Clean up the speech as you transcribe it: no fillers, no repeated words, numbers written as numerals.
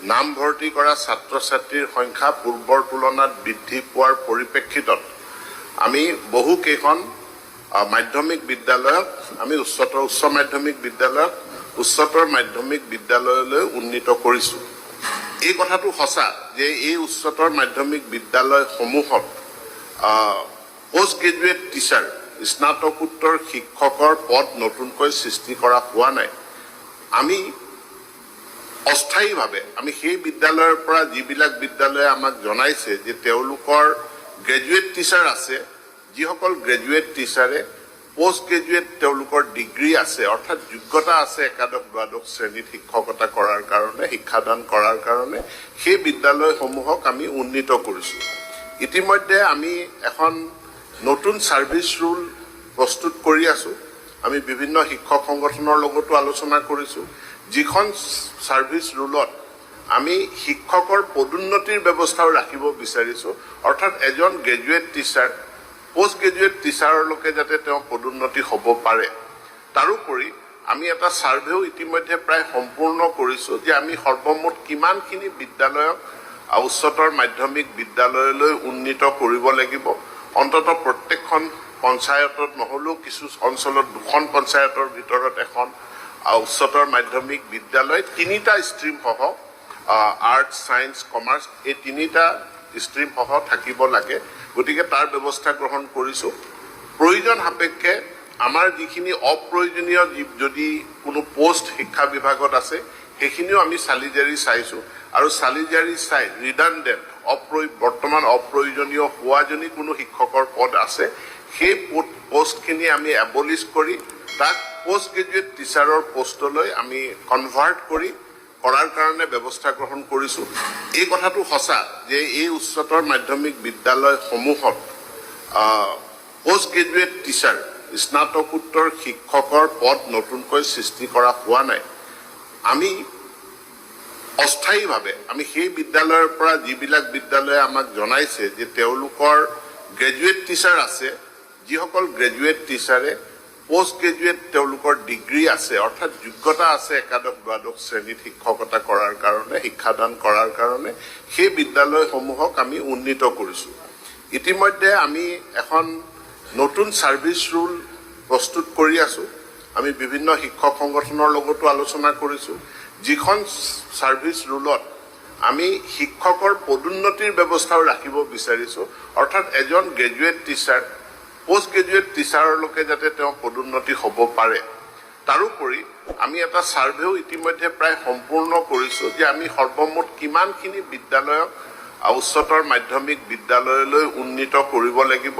নাম ভৰ্তি কৰা ছাত্ৰ ছাত্ৰীৰ সংখ্যা পূৰ্বৰ তুলনাত বৃদ্ধি পোৱাৰ পৰিপ্ৰেক্ষিতত আমি বহু কেইখন মাধ্যমিক বিদ্যালয়ক আমি উচ্চ মাধ্যমিক বিদ্যালয়ক উচ্চতৰ মাধ্যমিক বিদ্যালয়লৈ উন্নীত কৰিছোঁ। এই কথাটো সঁচা যে এই উচ্চতৰ মাধ্যমিক বিদ্যালয়সমূহত পোষ্ট গ্ৰেজুৱেট টিচাৰ স্নাতকোত্তৰ শিক্ষকৰ পদ নতুনকৈ সৃষ্টি কৰা হোৱা নাই। আমি অস্থায়ীভাৱে আমি সেই বিদ্যালয়ৰ পৰা যিবিলাক বিদ্যালয়ে আমাক জনাইছে যে তেওঁলোকৰ গ্ৰেজুৱেট টিচাৰ আছে, যিসকল গ্ৰেজুৱেট টিচাৰে পোষ্ট গ্ৰেজুৱেট তেওঁলোকৰ ডিগ্ৰী আছে অৰ্থাৎ যোগ্যতা আছে একাদশ দ্বাদশ শ্ৰেণীত শিক্ষকতা কৰাৰ কাৰণে শিক্ষাদান কৰাৰ কাৰণে সেই বিদ্যালয়সমূহক আমি উন্নীত কৰিছোঁ। ইতিমধ্যে আমি এখন নতুন ছাৰ্ভিচ ৰুল প্ৰস্তুত কৰি আছোঁ। আমি বিভিন্ন শিক্ষক সংগঠনৰ লগতো আলোচনা কৰিছোঁ, যিখন ছাৰ্ভিচ ৰুলত আমি শিক্ষকৰ পদোন্নতিৰ ব্যৱস্থাও ৰাখিব বিচাৰিছোঁ। অৰ্থাৎ এজন গ্ৰেজুৱেট টিচাৰ পোষ্ট গ্ৰেজুৱেট টিচাৰলৈকে যাতে তেওঁ পদোন্নতি হ'ব পাৰে। তাৰোপৰি আমি এটা ছাৰ্ভেও ইতিমধ্যে প্ৰায় সম্পূৰ্ণ কৰিছোঁ যে আমি সৰ্বমুঠ কিমানখিনি বিদ্যালয়ক উচ্চতৰ মাধ্যমিক বিদ্যালয়লৈ উন্নীত কৰিব লাগিব। অন্ততঃ প্ৰত্যেকখন পঞ্চায়তত নহ'লেও কিছু অঞ্চলত দুখন পঞ্চায়তৰ ভিতৰত এখন উচ্চতৰ মাধ্যমিক বিদ্যালয় তিনিটা ষ্ট্ৰীমসহ আৰ্টছ ছায়েন্স কমাৰ্চ এই তিনিটা ষ্ট্ৰীমসহ থাকিব লাগে। গতিকে তাৰ ব্যৱস্থা গ্ৰহণ কৰিছোঁ। প্ৰয়োজন সাপেক্ষে আমাৰ যিখিনি অপ্ৰয়োজনীয় যদি কোনো পোষ্ট শিক্ষা বিভাগত আছে সেইখিনিও আমি চালি জাৰি চাইছোঁ আৰু চালি জাৰি চাই ৰিডাণ্ডেণ্ট বৰ্তমান অপ্ৰয়োজনীয় হোৱা যদি কোনো শিক্ষকৰ পদ আছে সেই পোষ্টখিনি আমি এবলিছ কৰি তাক পোষ্ট গ্ৰেজুৱেট টিচাৰৰ পোষ্টলৈ আমি কনভাৰ্ট কৰাৰ কাৰণে ব্যৱস্থা গ্ৰহণ কৰিছোঁ। এই কথাটো সঁচা যে এই উচ্চতৰ মাধ্যমিক বিদ্যালয়সমূহত পোষ্ট গ্ৰেজুৱেট টিচাৰ স্নাতকোত্তৰ শিক্ষকৰ পদ নতুনকৈ সৃষ্টি কৰা হোৱা নাই। আমি অস্থায়ীভাৱে আমি সেই বিদ্যালয়ৰ পৰা যিবিলাক বিদ্যালয়ে আমাক জনাইছে যে তেওঁলোকৰ গ্ৰেজুৱেট টিচাৰ আছে, যিসকল গ্ৰেজুৱেট টিচাৰে পোষ্ট গ্ৰেজুৱেট তেওঁলোকৰ ডিগ্ৰী আছে অৰ্থাৎ যোগ্যতা আছে একাদশ দ্বাদশ শ্ৰেণীত শিক্ষকতা কৰাৰ কাৰণে শিক্ষাদান কৰাৰ কাৰণে সেই বিদ্যালয়সমূহক আমি উন্নীত কৰিছোঁ। ইতিমধ্যে আমি এখন নতুন ছাৰ্ভিচ ৰুল প্ৰস্তুত কৰি আছোঁ। আমি বিভিন্ন শিক্ষক সংগঠনৰ লগতো আলোচনা কৰিছোঁ, যিখন ছাৰ্ভিচ ৰুলত আমি শিক্ষকৰ পদোন্নতিৰ ব্যৱস্থাও ৰাখিব বিচাৰিছোঁ। অৰ্থাৎ এজন গ্ৰেজুৱেট টিচাৰ পোষ্ট গ্ৰেজুৱেট টিচাৰলৈকে যাতে তেওঁ পদোন্নতি হ'ব পাৰে। তাৰোপৰি আমি এটা ছাৰ্ভেও ইতিমধ্যে প্ৰায় সম্পূৰ্ণ কৰিছোঁ যে আমি সৰ্বমুঠ কিমানখিনি বিদ্যালয়ক উচ্চতৰ মাধ্যমিক বিদ্যালয়লৈ উন্নীত কৰিব লাগিব।